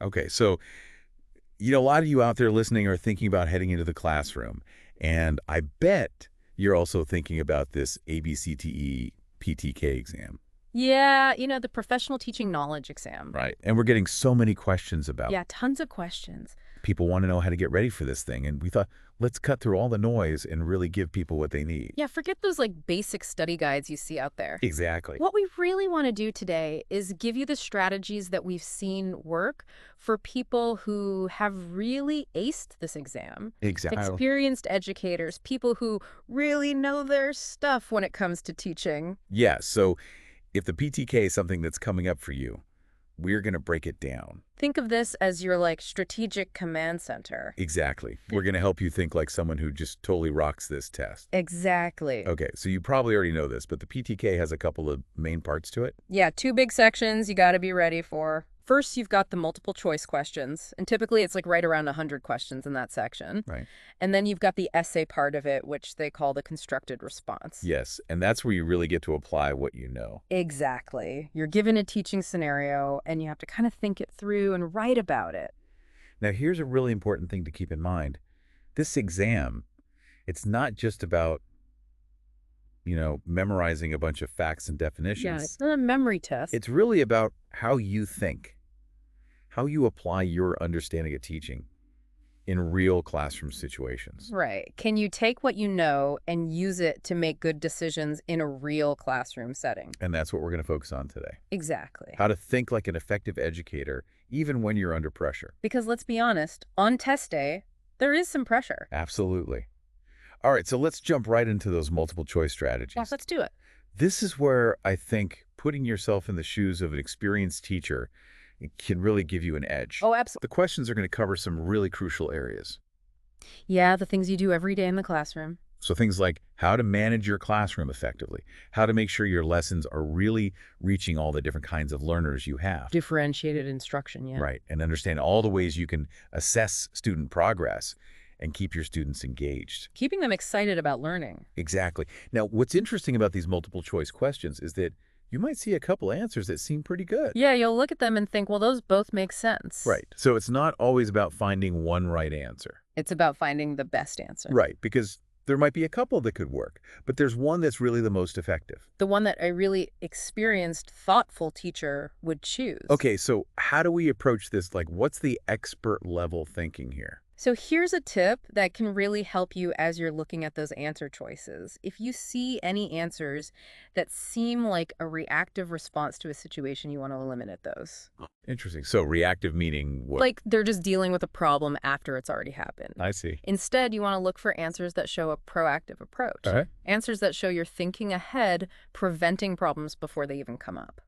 Okay, so a lot of you out there listening are thinking about heading into the classroom, and I bet you're also thinking about this ABCTE PTK exam. Yeah, the professional teaching knowledge exam. Right. And we're getting so many questions about Yeah, tons of questions. people want to know how to get ready for this thing. And we thought, let's cut through all the noise and really give people what they need. Yeah, forget those basic study guides you see out there. Exactly. What we really want to do today is give you the strategies that we've seen work for people who have really aced this exam. Exactly. Experienced educators, people who really know their stuff when it comes to teaching. Yeah. So if the PTK is something that's coming up for you, we're going to break it down. Think of this as your strategic command center. Exactly. We're going to help you think like someone who just totally rocks this test. Exactly. Okay, so you probably already know this, but the PTK has a couple of main parts to it. Yeah, two big sections you got to be ready for. First, you've got the multiple choice questions, and typically it's right around 100 questions in that section. Right. And then you've got the essay part of it, which they call the constructed response. Yes, and that's where you really get to apply what you know. Exactly. You're given a teaching scenario, and you have to kind of think it through and write about it. Now, here's a really important thing to keep in mind. This exam, it's not just about, memorizing a bunch of facts and definitions. Yeah, it's not a memory test. It's really about how you think, how you apply your understanding of teaching in real classroom situations. Right. Can you take what you know and use it to make good decisions in a real classroom setting? And that's what we're going to focus on today. Exactly. How to think like an effective educator, even when you're under pressure. Because let's be honest, on test day, there is some pressure. Absolutely. All right, so let's jump right into those multiple choice strategies. Yeah, let's do it. This is where I think putting yourself in the shoes of an experienced teacher can really give you an edge. Oh, absolutely. The questions are going to cover some really crucial areas. Yeah, the things you do every day in the classroom. So things like how to manage your classroom effectively, how to make sure your lessons are really reaching all the different kinds of learners you have. Differentiated instruction, yeah. Right, and understand all the ways you can assess student progress and keep your students engaged. Keeping them excited about learning. Exactly. Now, what's interesting about these multiple choice questions is that you might see a couple answers that seem pretty good. Yeah, you'll look at them and think, well, those both make sense. Right. So it's not always about finding one right answer. It's about finding the best answer. Right, because there might be a couple that could work, but there's one that's really the most effective. The one that a really experienced, thoughtful teacher would choose. Okay, so how do we approach this? What's the expert level thinking here? So here's a tip that can really help you as you're looking at those answer choices. If you see any answers that seem like a reactive response to a situation, you want to eliminate those. Interesting. So reactive meaning what? Like they're just dealing with a problem after it's already happened. I see. Instead, you want to look for answers that show a proactive approach. All right. Answers that show you're thinking ahead, preventing problems before they even come up.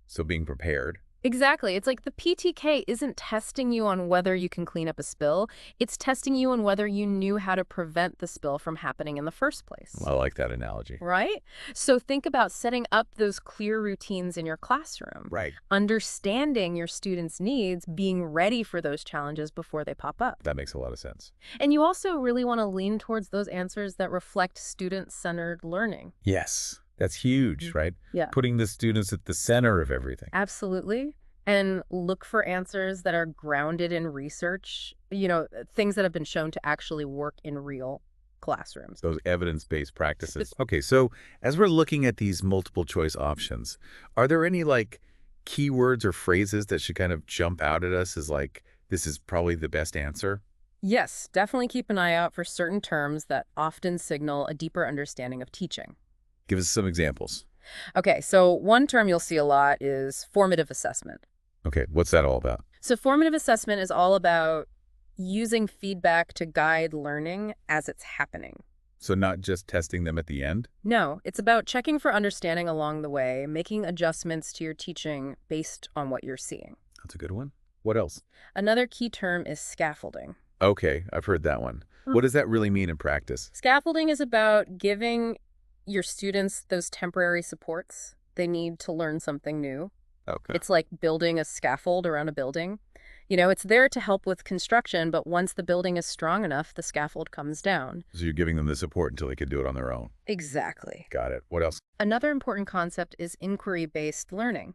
So being prepared. Exactly. It's like the PTK isn't testing you on whether you can clean up a spill. It's testing you on whether you knew how to prevent the spill from happening in the first place. I like that analogy. Right? So think about setting up those clear routines in your classroom. Right. Understanding your students' needs, being ready for those challenges before they pop up. That makes a lot of sense. And you also really want to lean towards those answers that reflect student-centered learning. Yes. That's huge, right? Yeah. Putting the students at the center of everything. Absolutely. And look for answers that are grounded in research, things that have been shown to actually work in real classrooms. Those evidence-based practices. Okay, so as we're looking at these multiple choice options, are there any keywords or phrases that should kind of jump out at us as this is probably the best answer? Yes, definitely keep an eye out for certain terms that often signal a deeper understanding of teaching. Give us some examples. Okay, so one term you'll see a lot is formative assessment. Okay, what's that all about? So formative assessment is all about using feedback to guide learning as it's happening. So not just testing them at the end? No, it's about checking for understanding along the way, making adjustments to your teaching based on what you're seeing. That's a good one. What else? Another key term is scaffolding. Okay, I've heard that one. What does that really mean in practice? Scaffolding is about giving your students those temporary supports they need to learn something new. Okay. It's like building a scaffold around a building. It's there to help with construction, but once the building is strong enough, the scaffold comes down. So you're giving them the support until they can do it on their own. Exactly. Got it. What else? Another important concept is inquiry-based learning.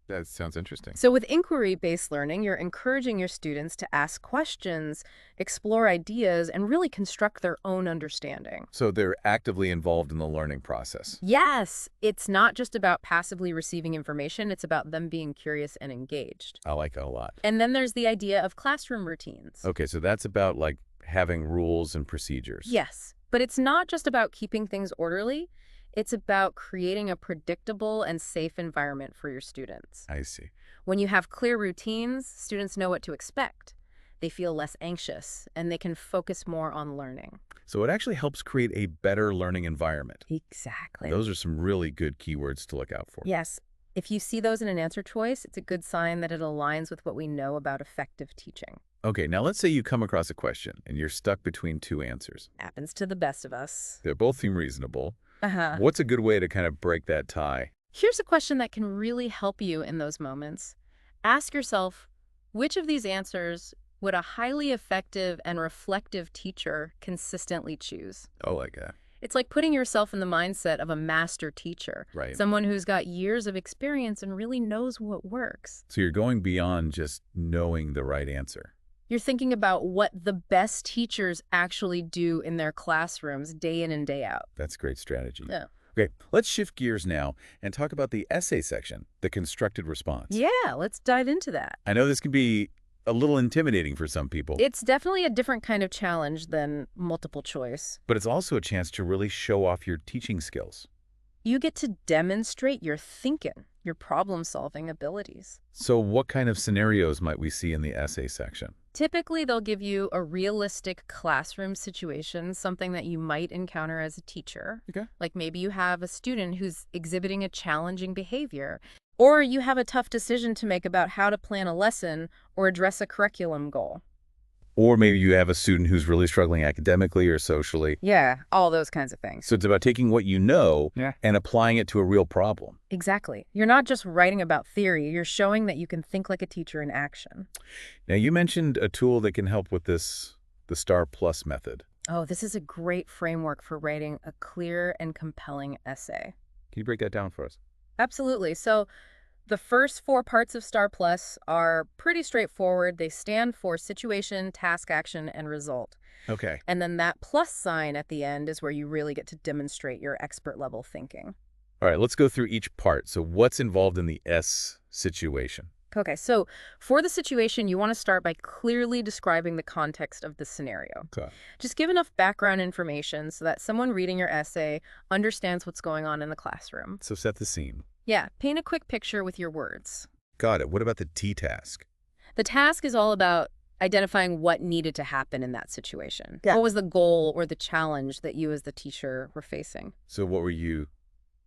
That sounds interesting. So with inquiry-based learning, you're encouraging your students to ask questions, explore ideas, and really construct their own understanding. So they're actively involved in the learning process. Yes, it's not just about passively receiving information, it's about them being curious and engaged. I like that a lot. And then there's the idea of classroom routines. Okay, so that's about like having rules and procedures. Yes, but it's not just about keeping things orderly. It's about creating a predictable and safe environment for your students. I see. When you have clear routines, students know what to expect. They feel less anxious, and they can focus more on learning. So it actually helps create a better learning environment. Exactly. Those are some really good keywords to look out for. Yes, if you see those in an answer choice, it's a good sign that it aligns with what we know about effective teaching. Okay, now let's say you come across a question and you're stuck between two answers. Happens to the best of us. They both seem reasonable. Uh-huh. What's a good way to kind of break that tie? Here's a question that can really help you in those moments. Ask yourself, which of these answers would a highly effective and reflective teacher consistently choose? Oh, like that. It's like putting yourself in the mindset of a master teacher, Right. someone who's got years of experience and really knows what works. So you're going beyond just knowing the right answer. You're thinking about what the best teachers actually do in their classrooms day in and day out. That's great strategy. Yeah. Okay, let's shift gears now and talk about the essay section, the constructed response. Yeah, let's dive into that. I know this can be a little intimidating for some people, It's definitely a different kind of challenge than multiple choice. but it's also a chance to really show off your teaching skills. You get to demonstrate your thinking, your problem-solving abilities. So what kind of scenarios might we see in the essay section? Typically, they'll give you a realistic classroom situation, something that you might encounter as a teacher. Okay. Like maybe you have a student who's exhibiting a challenging behavior, or you have a tough decision to make about how to plan a lesson or address a curriculum goal. Or maybe you have a student who's really struggling academically or socially. Yeah, all those kinds of things. So it's about taking what you know and applying it to a real problem. Exactly. You're not just writing about theory, you're showing that you can think like a teacher in action. Now, you mentioned a tool that can help with this, the STAR Plus method. Oh, this is a great framework for writing a clear and compelling essay. Can you break that down for us? Absolutely. So the first 4 parts of STAR Plus are pretty straightforward. They stand for situation, task, action, and result. Okay. And then that plus sign at the end is where you really get to demonstrate your expert level thinking. All right, let's go through each part. So what's involved in the S situation? Okay, so for the situation, you want to start by clearly describing the context of the scenario. Okay. Just give enough background information so that someone reading your essay understands what's going on in the classroom. So set the scene. Yeah, paint a quick picture with your words. Got it. What about the T task? The task is all about identifying what needed to happen in that situation. Yeah. What was the goal or the challenge that you as the teacher were facing? So what were you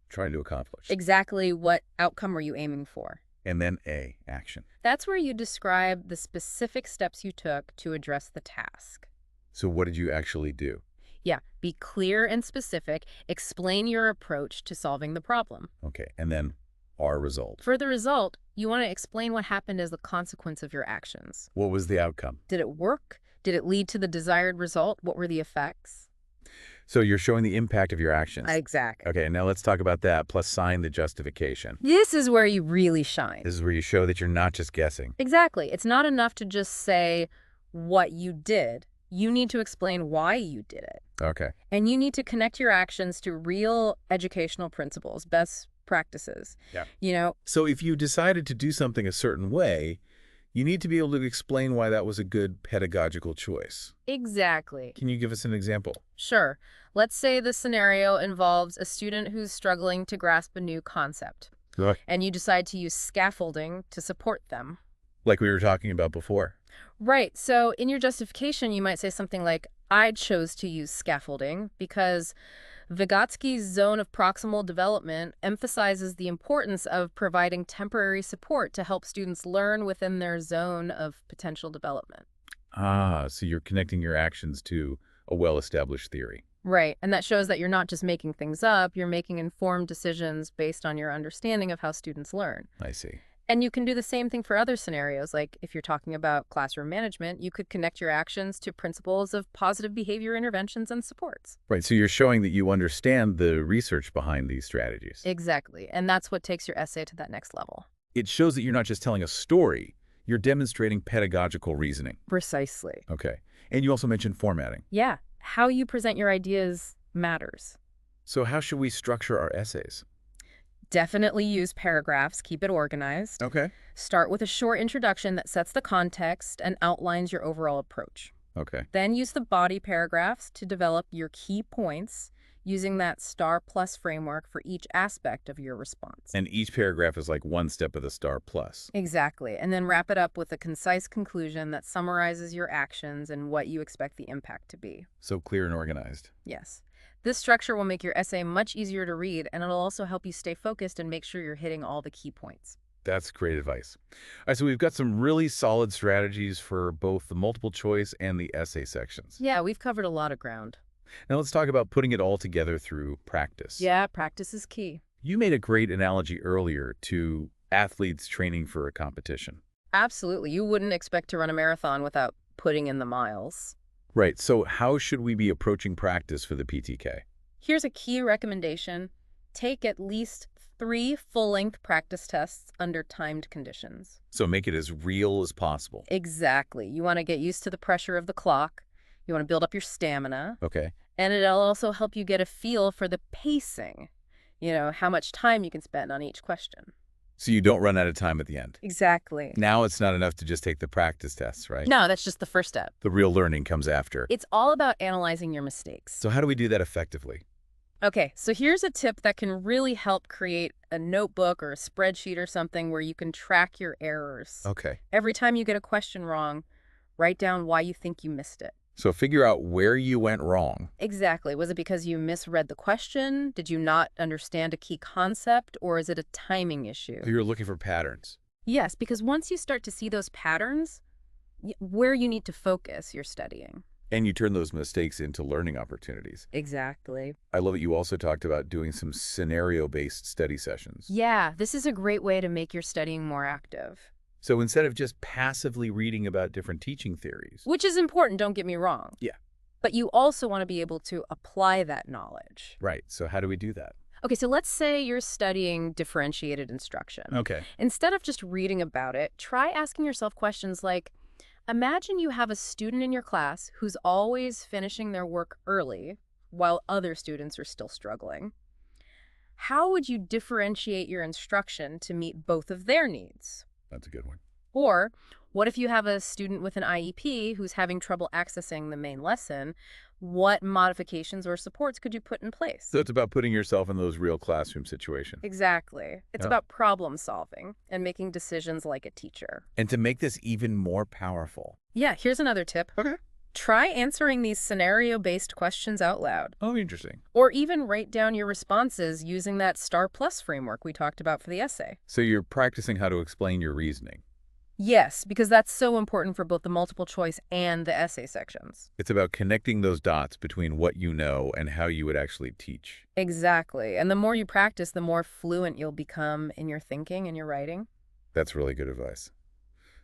trying to accomplish? Exactly what outcome were you aiming for? And then A, action. That's where you describe the specific steps you took to address the task. So what did you actually do? Yeah, be clear and specific. Explain your approach to solving the problem. Okay, and then our result. For the result, you want to explain what happened as the consequence of your actions. What was the outcome? Did it work? Did it lead to the desired result? What were the effects? So you're showing the impact of your actions. Exactly. Okay, now let's talk about that, plus sign the justification. This is where you really shine. This is where you show that you're not just guessing. Exactly. It's not enough to just say what you did. You need to explain why you did it. Okay. And you need to connect your actions to real educational principles, best practices. Yeah. You know, So if you decided to do something a certain way, you need to be able to explain why that was a good pedagogical choice. exactly. Can you give us an example? Sure. Let's say the scenario involves a student who's struggling to grasp a new concept, and you decide to use scaffolding to support them. Like we were talking about before. Right. So in your justification, you might say something like, I chose to use scaffolding because Vygotsky's zone of proximal development emphasizes the importance of providing temporary support to help students learn within their zone of potential development. Ah, so you're connecting your actions to a well-established theory. Right. And that shows that you're not just making things up, you're making informed decisions based on your understanding of how students learn. I see. And you can do the same thing for other scenarios. Like if you're talking about classroom management, you could connect your actions to principles of positive behavior interventions and supports. Right, so you're showing that you understand the research behind these strategies. Exactly. And that's what takes your essay to that next level. It shows that you're not just telling a story, you're demonstrating pedagogical reasoning. Precisely. Okay. And you also mentioned formatting. Yeah, how you present your ideas matters. So how should we structure our essays? Definitely use paragraphs, keep it organized. Okay. Start with a short introduction that sets the context and outlines your overall approach. Okay. Then use the body paragraphs to develop your key points using that STAR plus framework for each aspect of your response. And each paragraph is like one step of the STAR plus. Exactly. And then wrap it up with a concise conclusion that summarizes your actions and what you expect the impact to be. So clear and organized. Yes. This structure will make your essay much easier to read, and it'll also help you stay focused and make sure you're hitting all the key points. That's great advice. All right, so we've got some really solid strategies for both the multiple choice and the essay sections. Yeah, we've covered a lot of ground. Now let's talk about putting it all together through practice. Yeah, practice is key. You made a great analogy earlier to athletes training for a competition. Absolutely. You wouldn't expect to run a marathon without putting in the miles. Right, so how should we be approaching practice for the PTK? Here's a key recommendation. Take at least 3 full-length practice tests under timed conditions. So make it as real as possible. Exactly. You want to get used to the pressure of the clock. You want to build up your stamina. Okay. And it'll also help you get a feel for the pacing. How much time you can spend on each question. So you don't run out of time at the end. Exactly. Now it's not enough to just take the practice tests, right? No, that's just the first step. The real learning comes after. It's all about analyzing your mistakes. So how do we do that effectively? Okay, so here's a tip that can really help create a notebook or a spreadsheet or something where you can track your errors. Okay. Every time you get a question wrong, write down why you think you missed it. So figure out where you went wrong. Exactly. Was it because you misread the question? Did you not understand a key concept? Or is it a timing issue? So you're looking for patterns. Yes, because once you start to see those patterns, where you need to focus, you're studying. And you turn those mistakes into learning opportunities. Exactly. I love that you also talked about doing some scenario-based study sessions. Yeah, this is a great way to make your studying more active. So instead of just passively reading about different teaching theories. Which is important, don't get me wrong. Yeah. But you also want to be able to apply that knowledge. Right. So how do we do that? Okay, so let's say you're studying differentiated instruction. Okay. Instead of just reading about it, try asking yourself questions like, imagine you have a student in your class who's always finishing their work early while other students are still struggling. How would you differentiate your instruction to meet both of their needs? That's a good one. Or what if you have a student with an IEP who's having trouble accessing the main lesson? What modifications or supports could you put in place? So it's about putting yourself in those real classroom situations. Exactly. It's Yeah. about problem solving and making decisions like a teacher. And to make this even more powerful. Yeah, here's another tip. Okay. Try answering these scenario-based questions out loud. Oh, interesting. Or even write down your responses using that STAR Plus framework we talked about for the essay. So you're practicing how to explain your reasoning. Yes, because that's so important for both the multiple choice and the essay sections. It's about connecting those dots between what you know and how you would actually teach. Exactly. And the more you practice, the more fluent you'll become in your thinking and your writing. That's really good advice.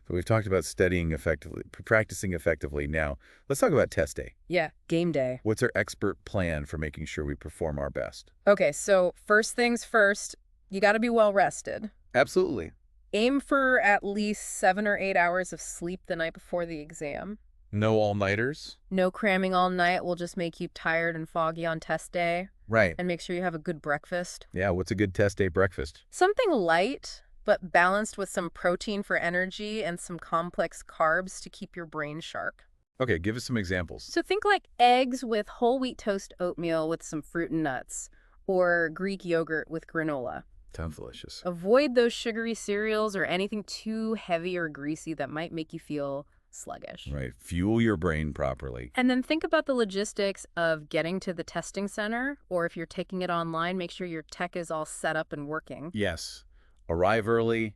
So we've talked about studying effectively, practicing effectively. Now, let's talk about test day. Yeah, game day. What's our expert plan for making sure we perform our best? Okay, so first things first, you got to be well rested. Absolutely. Aim for at least 7 or 8 hours of sleep the night before the exam. No all-nighters? No cramming all night will just make you tired and foggy on test day. Right. And make sure you have a good breakfast. Yeah, what's a good test day breakfast? Something light, but balanced with some protein for energy and some complex carbs to keep your brain sharp. Okay, give us some examples. So think like eggs with whole wheat toast oatmeal with some fruit and nuts, or Greek yogurt with granola. Sounds delicious. Avoid those sugary cereals or anything too heavy or greasy that might make you feel sluggish. Right. Fuel your brain properly. And then think about the logistics of getting to the testing center, or if you're taking it online, make sure your tech is all set up and working. Yes. Arrive early,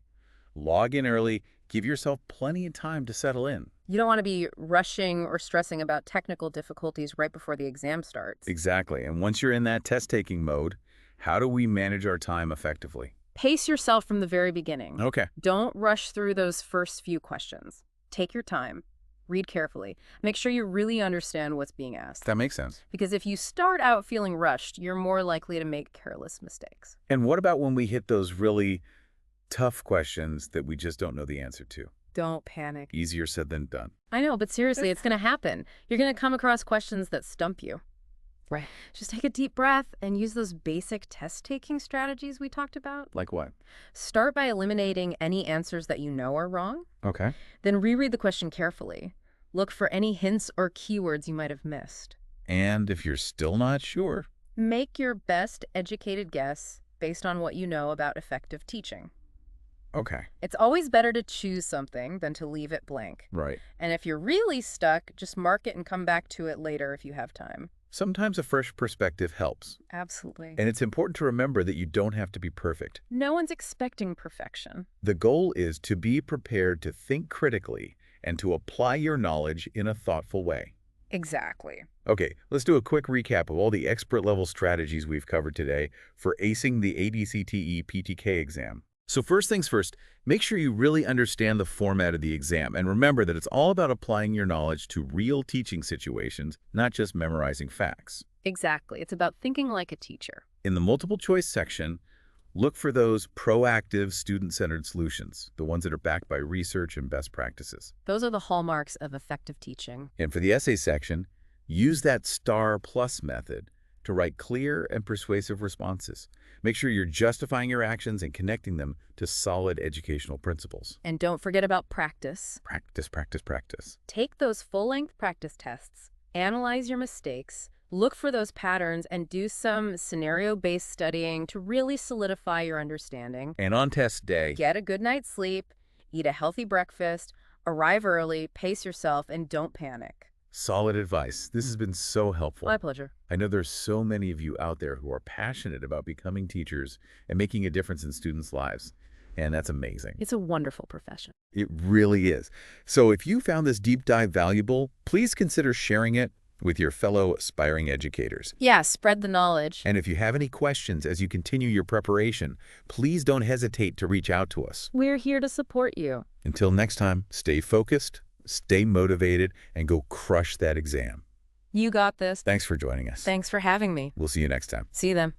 log in early, give yourself plenty of time to settle in. You don't want to be rushing or stressing about technical difficulties right before the exam starts. Exactly. And once you're in that test-taking mode, how do we manage our time effectively? Pace yourself from the very beginning. Okay. Don't rush through those first few questions. Take your time. Read carefully. Make sure you really understand what's being asked. That makes sense. Because if you start out feeling rushed, you're more likely to make careless mistakes. And what about when we hit those really tough questions that we just don't know the answer to. Don't panic. Easier said than done. I know, but seriously, it's going to happen. You're going to come across questions that stump you. Right. Just take a deep breath and use those basic test-taking strategies we talked about. Like what? Start by eliminating any answers that you know are wrong. Okay. Then reread the question carefully. Look for any hints or keywords you might have missed. And if you're still not sure, Make your best educated guess based on what you know about effective teaching. okay. It's always better to choose something than to leave it blank. Right. And if you're really stuck, just mark it and come back to it later if you have time. Sometimes a fresh perspective helps. Absolutely. And it's important to remember that you don't have to be perfect. No one's expecting perfection. The goal is to be prepared to think critically and to apply your knowledge in a thoughtful way. Exactly. Okay, let's do a quick recap of all the expert-level strategies we've covered today for acing the ABCTE PTK exam. So first things first, make sure you really understand the format of the exam, and remember that it's all about applying your knowledge to real teaching situations, not just memorizing facts. Exactly. It's about thinking like a teacher. In the multiple choice section, look for those proactive, student-centered solutions, the ones that are backed by research and best practices. Those are the hallmarks of effective teaching. And for the essay section, use that STAR+ method to write clear and persuasive responses. Make sure you're justifying your actions and connecting them to solid educational principles. And don't forget about practice. Practice, practice, practice. Take those full-length practice tests, analyze your mistakes, look for those patterns, and do some scenario-based studying to really solidify your understanding. And on test day, Get a good night's sleep, eat a healthy breakfast, arrive early, pace yourself, and don't panic. solid advice. This has been so helpful. My pleasure. I know there's so many of you out there who are passionate about becoming teachers and making a difference in students' lives. And that's amazing. It's a wonderful profession. It really is. So if you found this deep dive valuable, please consider sharing it with your fellow aspiring educators. Yeah, spread the knowledge. And if you have any questions as you continue your preparation, please don't hesitate to reach out to us. We're here to support you. Until next time, stay focused, stay motivated, and go crush that exam. You got this. Thanks for joining us. Thanks for having me. We'll see you next time. See you then.